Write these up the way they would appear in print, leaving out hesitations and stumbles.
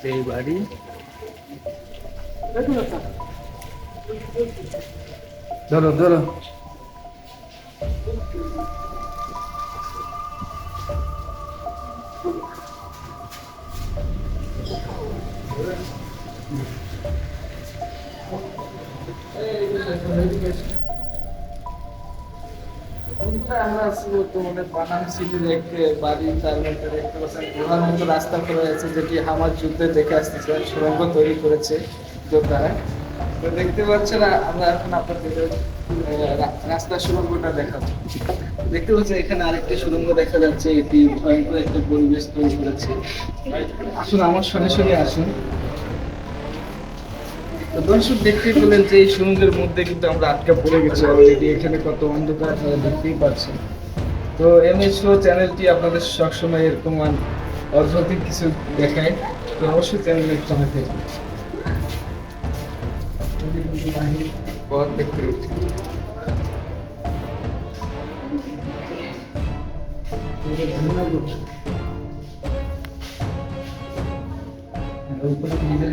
এই বাড়ি। ধরো ধরো। আমরা আছি বর্তমানে পানাম সিটির একটি বাড়ি, তার মধ্যে দেখতে পাচ্ছেন গুহার মতো রাস্তা করা আছে, যেটি হামার যুদ্ধে দেখে আসতেছে, সুড়ঙ্গ তৈরি করেছে যোদ্ধারা। তো দেখতে পাচ্ছেন আমরা এখন আপনাদের রাস্তার সুড়ঙ্গটা দেখাবো। দেখতে পাচ্ছেন এখানে আরেকটি সুড়ঙ্গ দেখা যাচ্ছে, এটি ভয়ঙ্কর একটা পরিবেশ তৈরি করেছে। আসুন আমার সঙ্গে সঙ্গে আসুন। তো দর্শক দেখতেই পেলেন যে এই সুড়ঙ্গের মধ্যে কিন্তু আমরা আটকা পড়ে গেছি অলরেডি। এখানে কত অন্ধকার আপনারা দেখতেই পাচ্ছেন। তো এমএস শো চ্যানেলটি আপনাদের সবসময় এরকম অদ্ভুত কিছু দেখায়, তো অবশ্যই চ্যানেলের সঙ্গে থাকবেন। পথ দেখতে পাচ্ছি। উপরে নিজের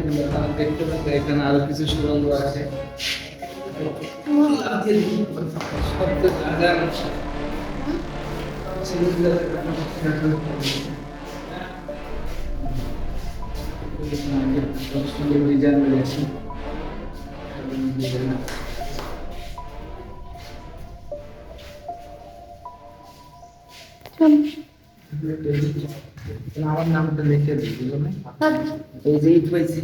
দেখতে পাচ্ছেন এখানে আরো কিছু সুড়ঙ্গ আছে। শব্দ ডিজাইন রয়েছে। আমার নামটা লিখে দিই, এই যে পাইছি।